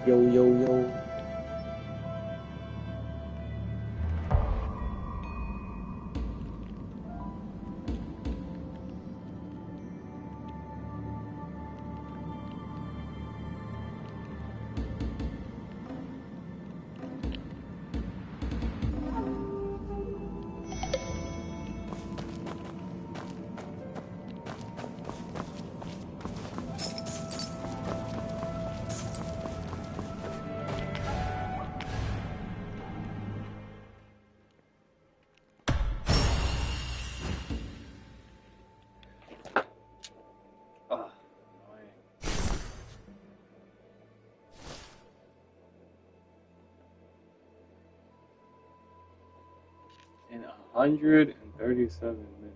Yo, yo, yo. Ah, annoying. In 137 minutes.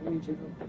Let me check out this.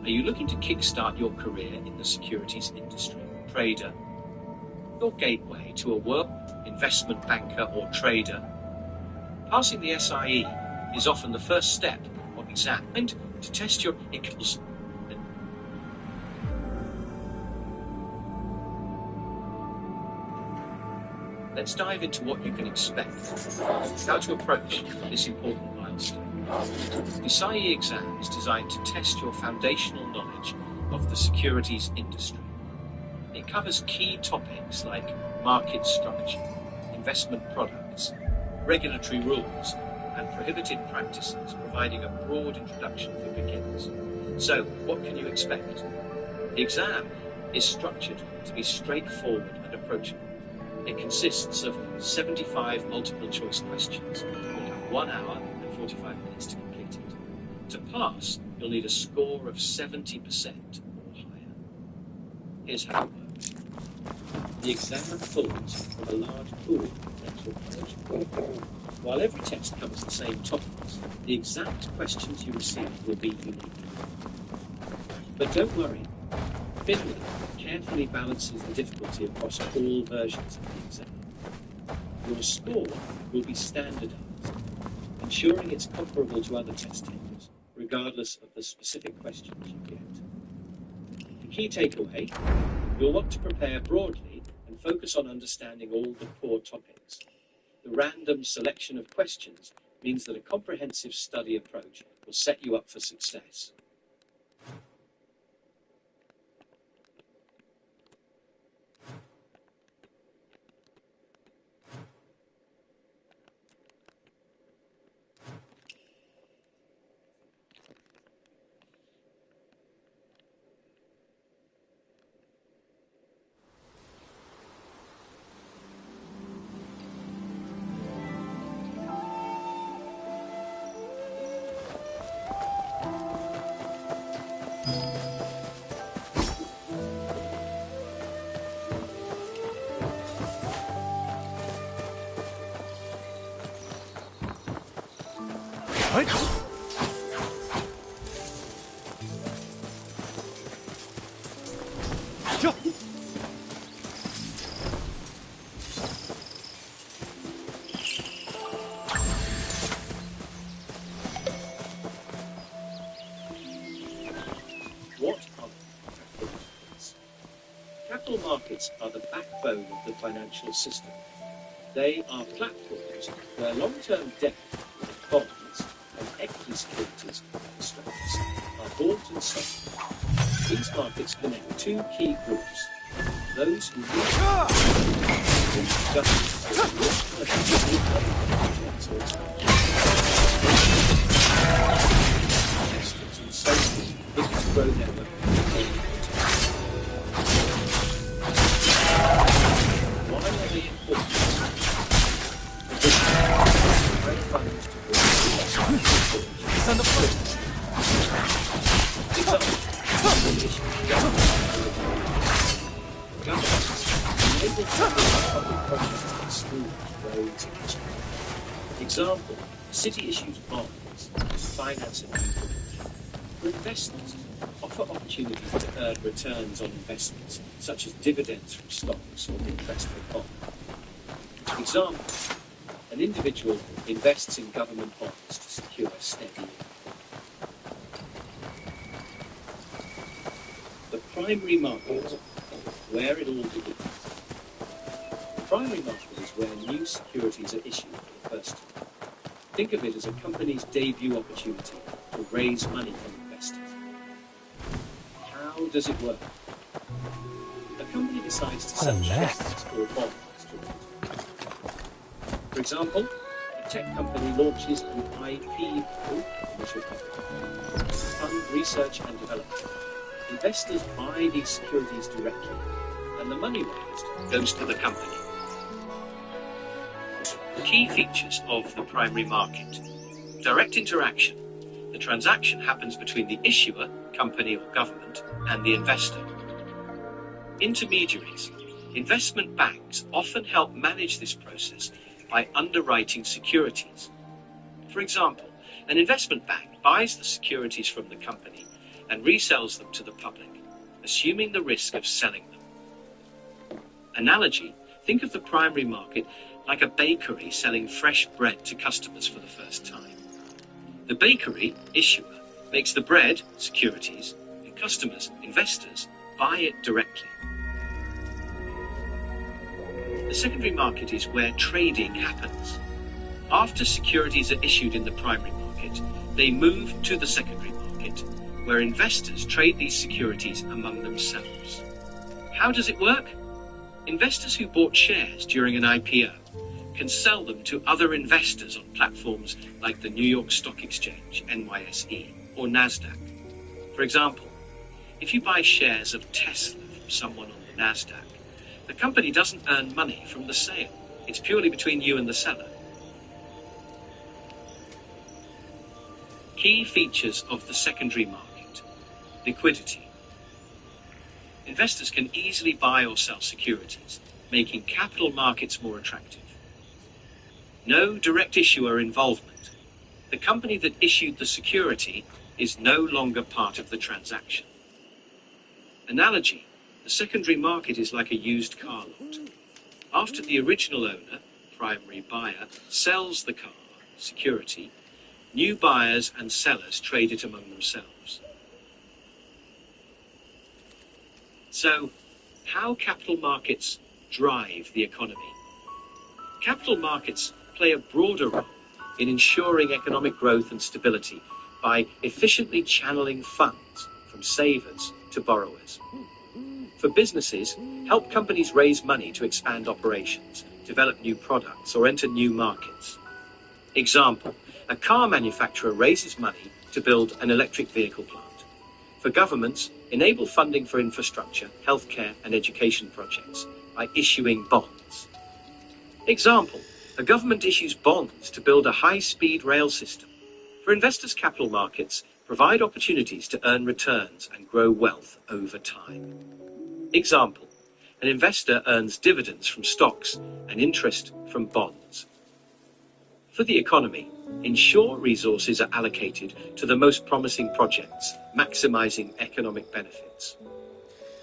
Are you looking to kickstart your career in the securities industry? Trader, your gateway to a world investment banker or trader. Passing the SIE is often the first step on the exam and to test your skills. Let's dive into what you can expect, how to approach this important milestone. The SIE exam is designed to test your foundational knowledge of the securities industry. It covers key topics like market structure, investment products, regulatory rules, and prohibited practices, providing a broad introduction for beginners. So, what can you expect? The exam is structured to be straightforward and approachable. It consists of 75 multiple-choice questions. You'll have 1 hour and 45 minutes to complete it. To pass, you'll need a score of 70% or higher. Here's how it works. The exam pulls from a large pool of potential knowledge. While every test covers the same topics, the exact questions you receive will be unique. But don't worry, Finland carefully balances the difficulty across all versions of the exam. Your score will be standardized, ensuring it's comparable to other test takers, regardless of the specific questions you get. The key takeaway, you'll want to prepare broadly and focus on understanding all the core topics. The random selection of questions means that a comprehensive study approach will set you up for success. What are capital markets? Capital markets are the backbone of the financial system. They are platforms where long-term debt, like bonds and equity securities and stocks, are bought and sold. These markets connect two key groups: those who need justice and savers looking to grow their wealth. Why are they important? It's on the floor. Example, city issues bonds, financing people. For investors, offer opportunities to earn returns on investments, such as dividends from stocks or interest from bonds. Example, an individual invests in government bonds to secure a steady yield. The primary market, where it all begins. The primary market is where new securities are issued for the first time. Think of it as a company's debut opportunity to raise money from investors. How does it work? A company decides to sell shares or bonds to investors. For example, a tech company launches an IPO, initial public, fund research and development. Investors buy these securities directly, and the money raised goes to the company. Key features of the primary market. Direct interaction. The transaction happens between the issuer, company or government, and the investor. Intermediaries. Investment banks often help manage this process by underwriting securities. For example, an investment bank buys the securities from the company and resells them to the public, assuming the risk of selling them. Analogy: think of the primary market like a bakery selling fresh bread to customers for the first time. The bakery, issuer, makes the bread, securities, and customers, investors, buy it directly. The secondary market is where trading happens. After securities are issued in the primary market, they move to the secondary market, where investors trade these securities among themselves. How does it work? Investors who bought shares during an IPO can sell them to other investors on platforms like the New York Stock Exchange, NYSE, or NASDAQ. For example, if you buy shares of Tesla from someone on the NASDAQ, the company doesn't earn money from the sale. It's purely between you and the seller. Key features of the secondary market: liquidity. Investors can easily buy or sell securities, making capital markets more attractive. No direct issuer involvement. The company that issued the security is no longer part of the transaction. Analogy: the secondary market is like a used car lot. After the original owner, primary buyer, sells the car, security, new buyers and sellers trade it among themselves. So, how capital markets drive the economy? Capital markets play a broader role in ensuring economic growth and stability by efficiently channeling funds from savers to borrowers. For businesses, help companies raise money to expand operations, develop new products, or enter new markets. Example: a car manufacturer raises money to build an electric vehicle plant. For governments, enable funding for infrastructure, healthcare, and education projects by issuing bonds. Example: a government issues bonds to build a high-speed rail system. For investors, capital markets provide opportunities to earn returns and grow wealth over time. Example: an investor earns dividends from stocks and interest from bonds. For the economy, ensure resources are allocated to the most promising projects, maximizing economic benefits.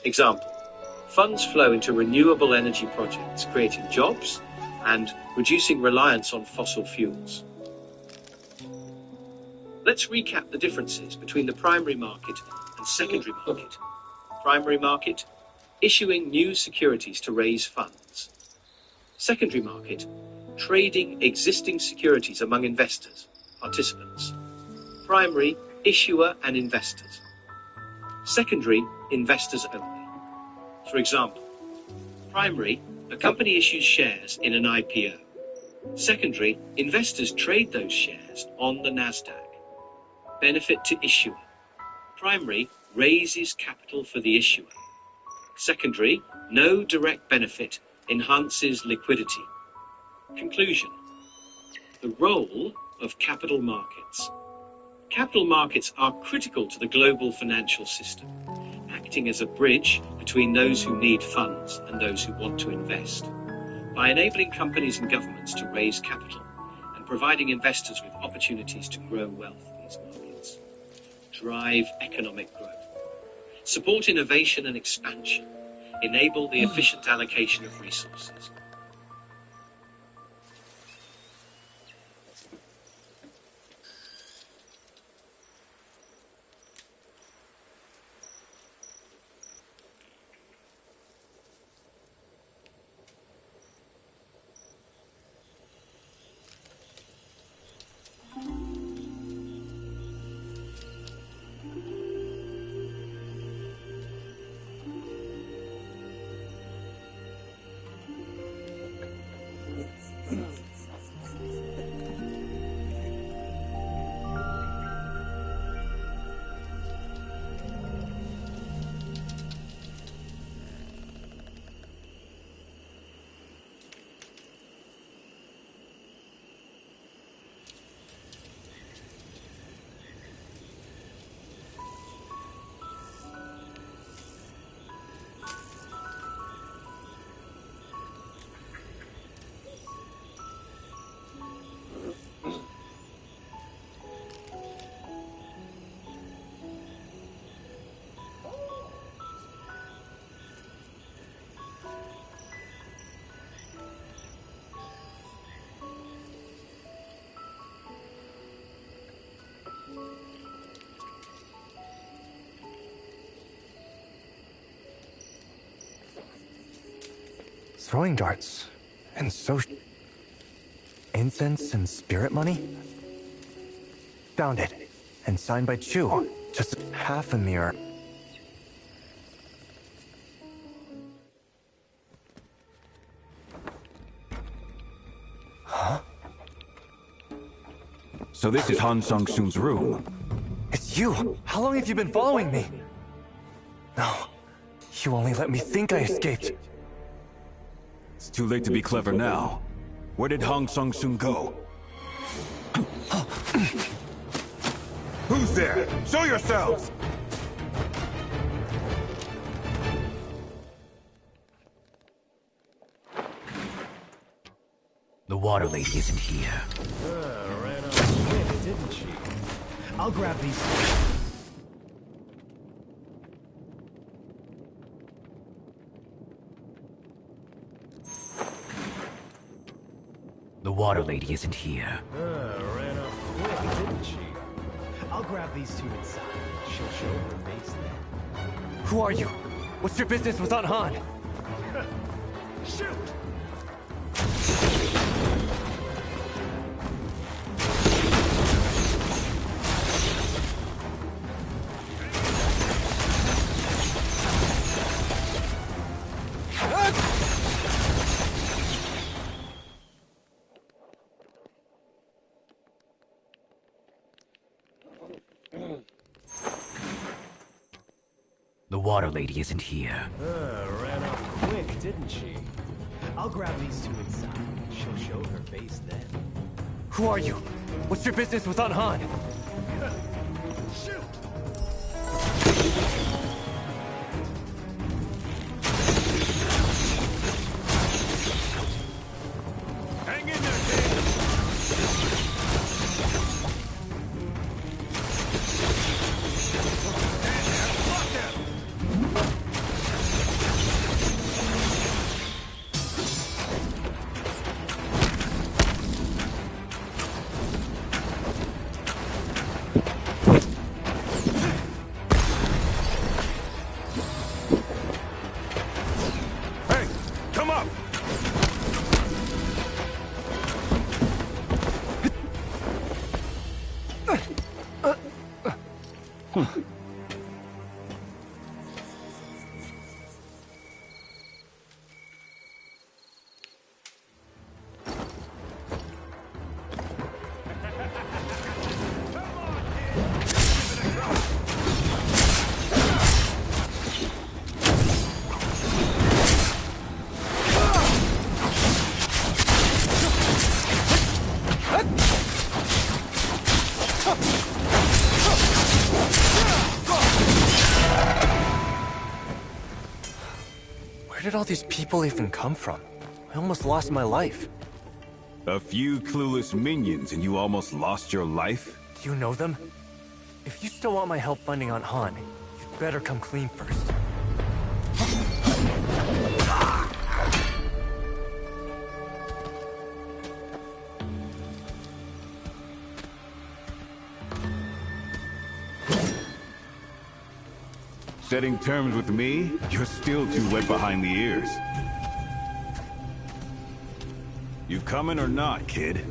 Example: funds flow into renewable energy projects, creating jobs and reducing reliance on fossil fuels. Let's recap the differences between the primary market and secondary market. Primary market: issuing new securities to raise funds. Secondary market: trading existing securities among investors, participants. Primary: issuer and investors. Secondary: investors only. For example, primary: a company issues shares in an IPO. Secondary: investors trade those shares on the NASDAQ. Benefit to issuer: primary raises capital for the issuer. Secondary: no direct benefit, enhances liquidity. Conclusion: the role of capital markets. Capital markets are critical to the global financial system, acting as a bridge between those who need funds and those who want to invest. By enabling companies and governments to raise capital and providing investors with opportunities to grow wealth in these markets, drive economic growth, support innovation and expansion, enable the efficient allocation of resources. throwing darts. And so... Incense and spirit money? Found it. And signed by Chu. Just half a mirror. Huh? So this is Han Sang-soon's room. It's you! How long have you been following me? No. You only let me think I escaped. It's too late to be clever now. Where did Han Sang-soon go? Who's there? Show yourselves! The water lady isn't here. Ran off quick, didn't she? I'll grab these. The water lady isn't here. Ran off quick, didn't she? I'll grab these two inside. She'll show her face then. Who are you? What's your business with Aunt Han? Shoot! The water lady isn't here. Ran off quick, didn't she? I'll grab these two inside. She'll show her face then. Who are you? What's your business with Aunt Han? Shoot! Hang in there, kid! Hey, come up! Where did all these people even come from? I almost lost my life. A few clueless minions and you almost lost your life? Do you know them? If you still want my help finding Aunt Han, you'd better come clean first. Setting terms with me? You're still too wet behind the ears. You coming or not, kid?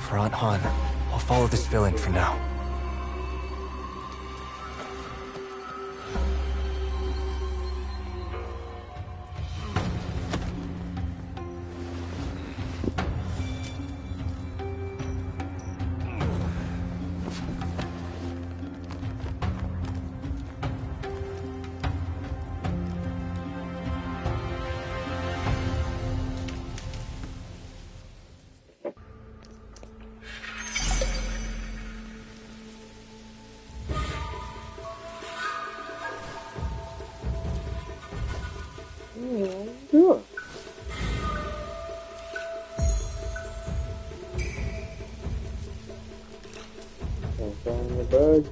For Aunt Han, I'll follow this villain for now. Sure. In the bag.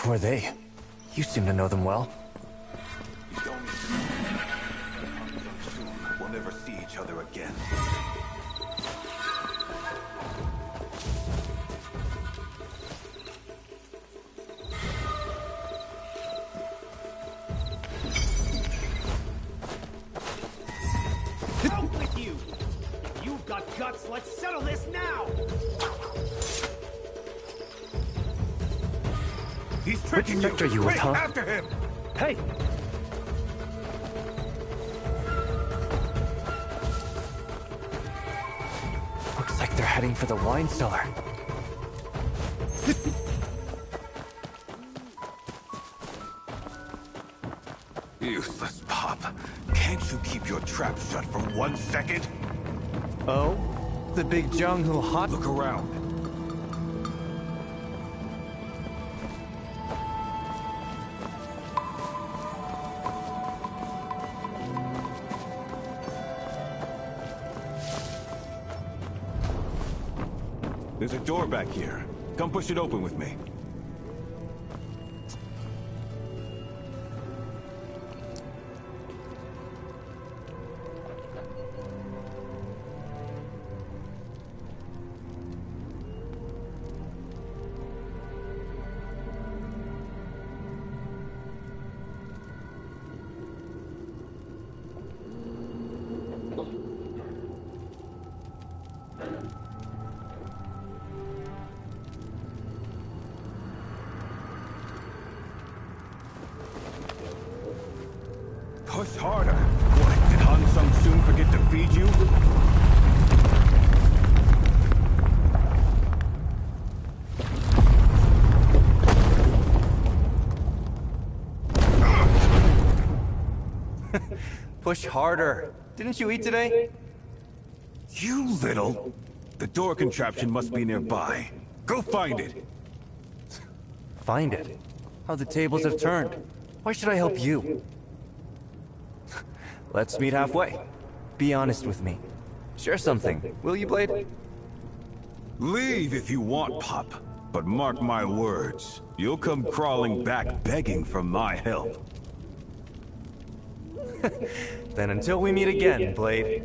Who are they? You seem to know them well. You don't need to. Soon we'll never see each other again. Out with you! If you've got guts, let's settle this now! He's Which tricking sector you with, huh? After him! Hey! Looks like they're heading for the wine cellar. Useless, Pop. Can't you keep your trap shut for 1 second? Oh? The big Jung who hot? Look around. There's a door back here. Come push it open with me. Push harder. What, did Han Sung-soon forget to feed you? Push harder. Didn't you eat today? You little... The door contraption must be nearby. Go find it. Find it. How the tables have turned. Why should I help you? Let's meet halfway. Be honest with me. Share something, will you, Blade? Leave if you want, Pop. But mark my words, you'll come crawling back begging for my help. Then until we meet again, Blade.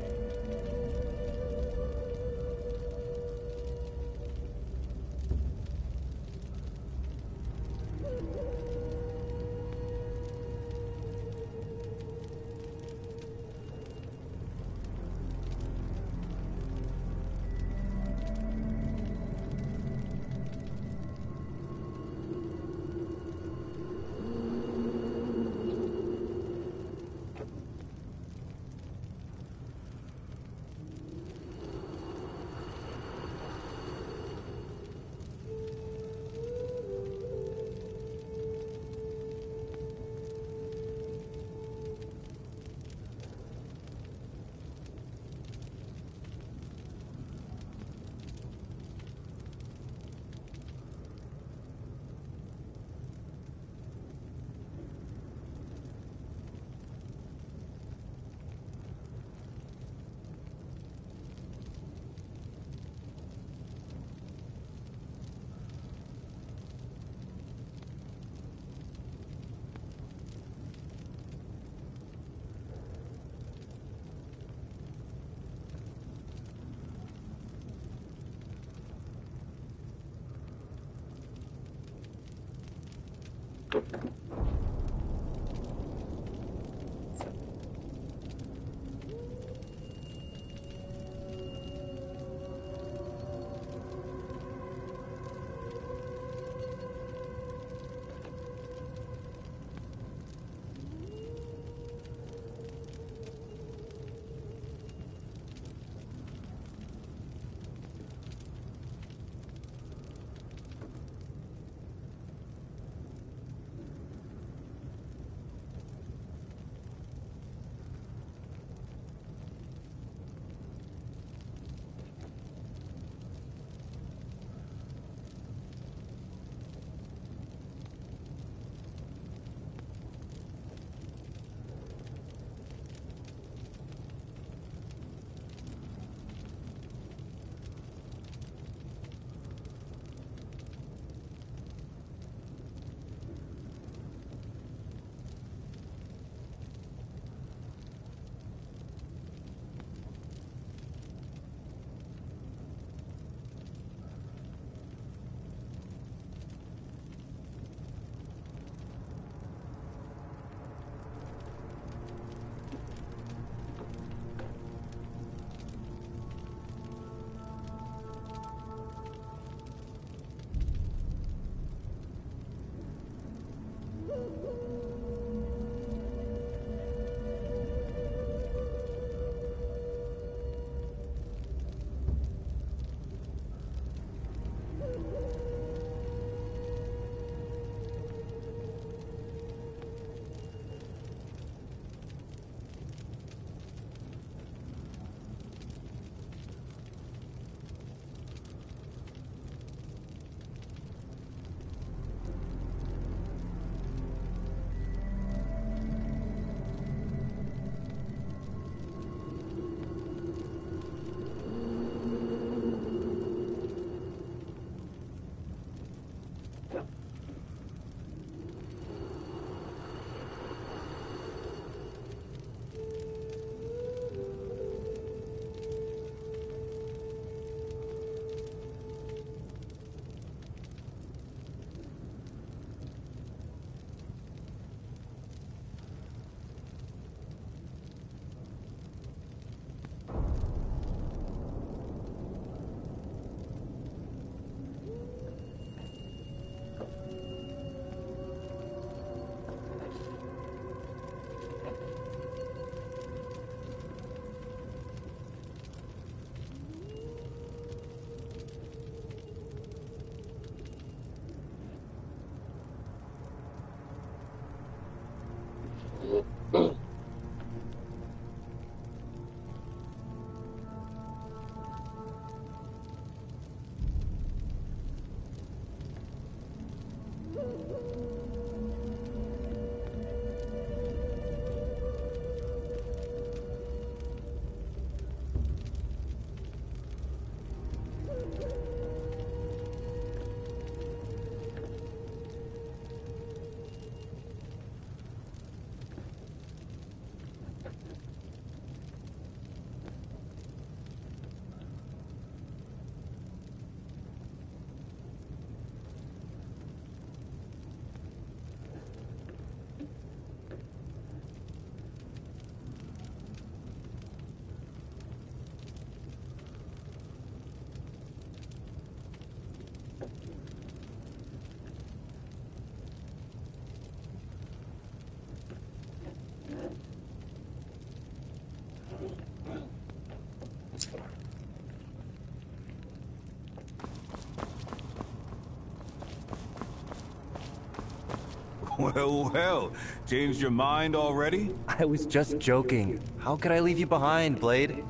Well, well. Changed your mind already? I was just joking. How could I leave you behind, Blade?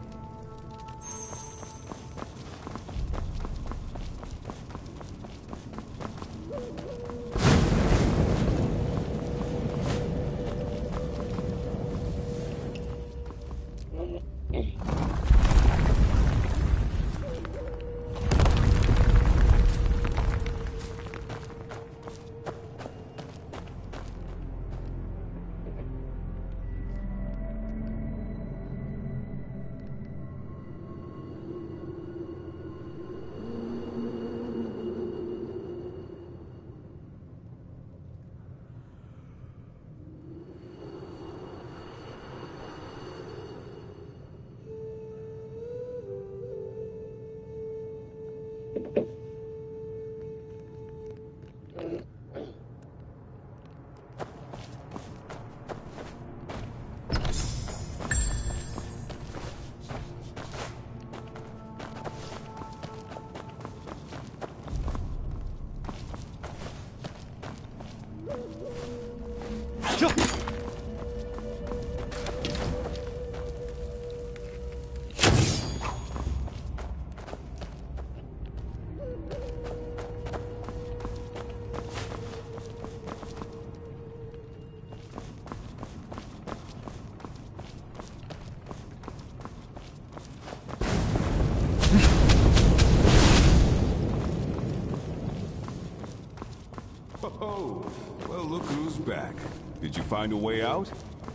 Oh, well, look who's back. Did you find a way out?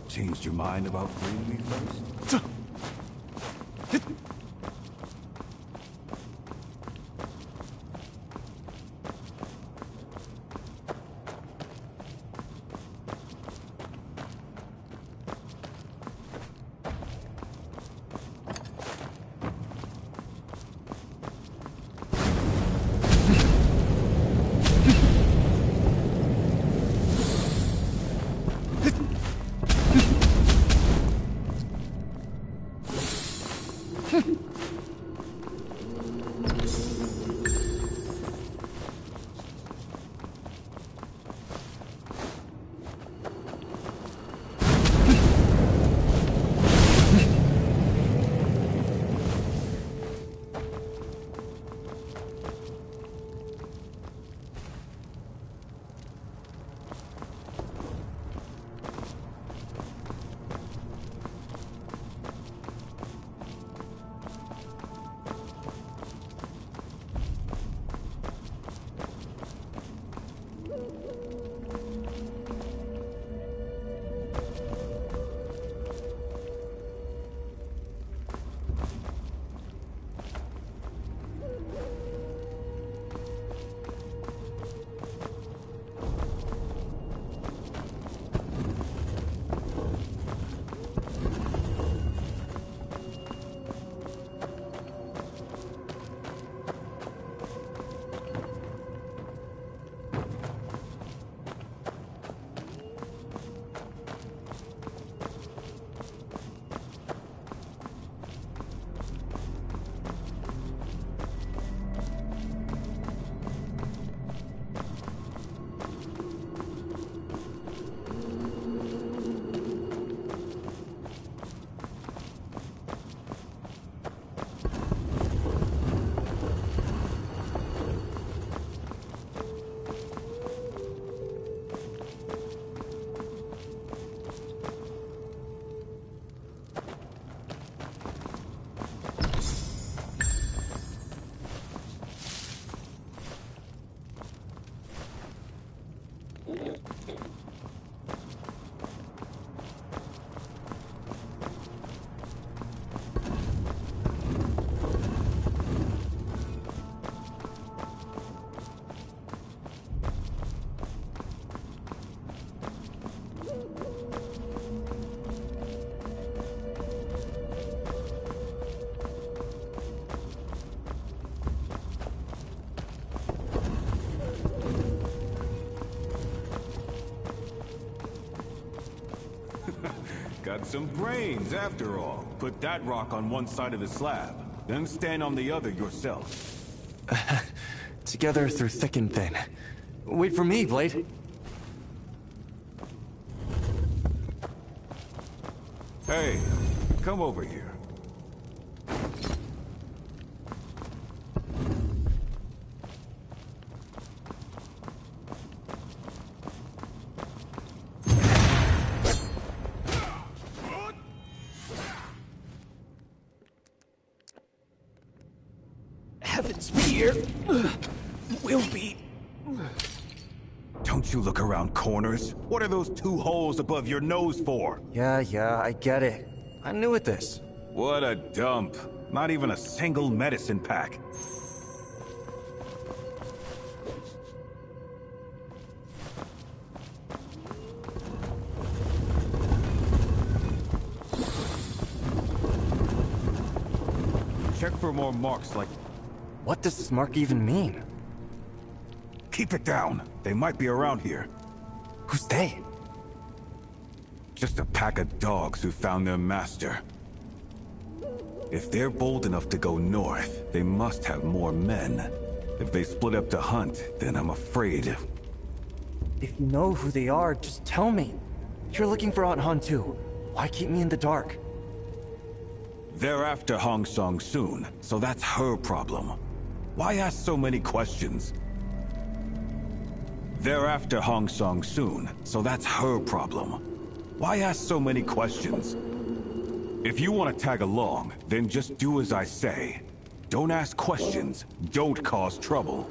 Changed your mind about freeing me first? Got some brains, after all. Put that rock on one side of the slab, then stand on the other yourself. Together through thick and thin. Wait for me, Blade. Hey, come over here. Heaven's spear will be... Don't you look around corners? What are those two holes above your nose for? Yeah, I get it. I'm new at this. What a dump. Not even a single medicine pack. Check for more marks like... What does this mark even mean? Keep it down. They might be around here. Who's they? Just a pack of dogs who found their master. If they're bold enough to go north, they must have more men. If they split up to hunt, then I'm afraid... If you know who they are, just tell me. You're looking for Aunt Han too. Why keep me in the dark? They're after Hong Song soon, so that's her problem. Why ask so many questions? They're after Hong Song soon, so that's her problem. Why ask so many questions? If you want to tag along, then just do as I say. Don't ask questions, don't cause trouble.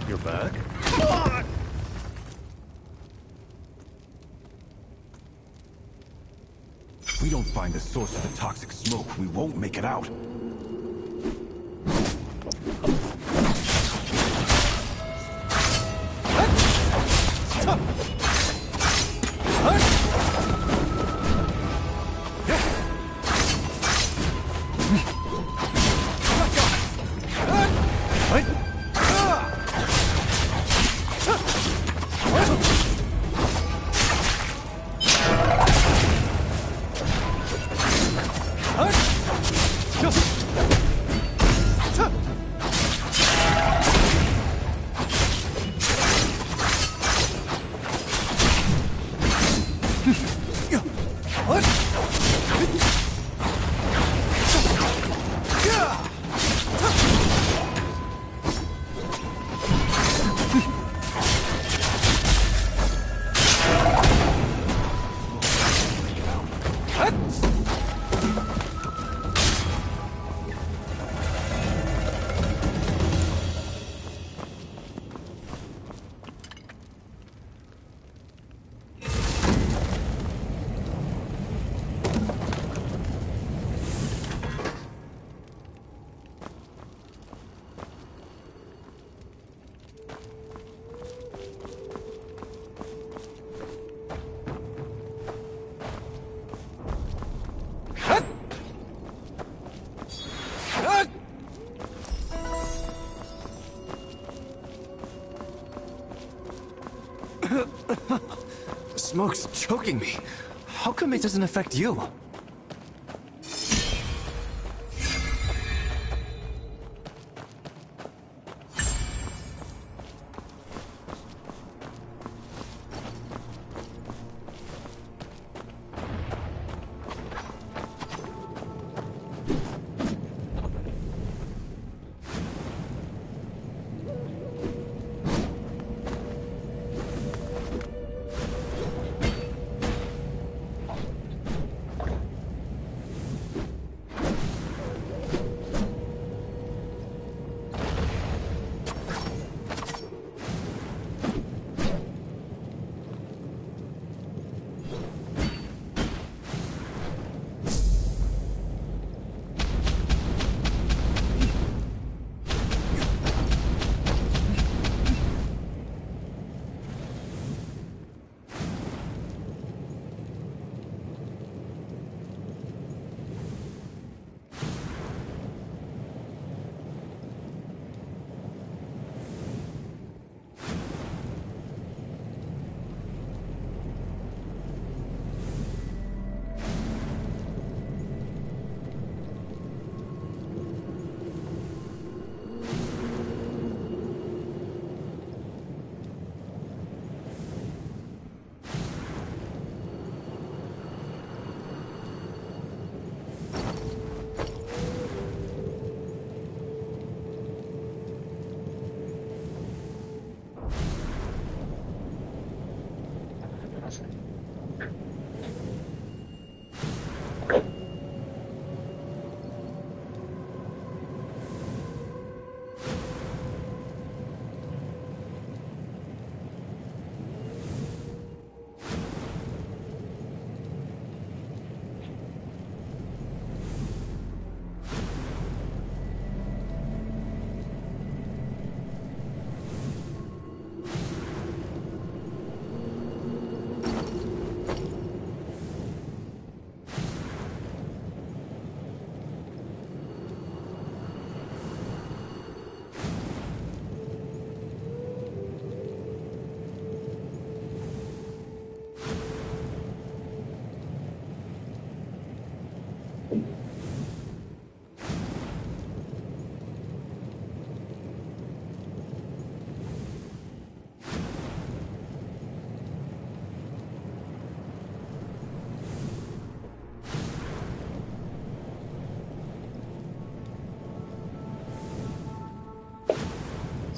You're back? If we don't find the source of the toxic smoke, we won't make it out. The smoke's choking me. How come it doesn't affect you?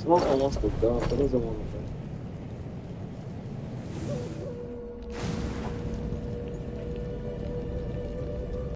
Smoke wants to dump. He doesn't want to dump.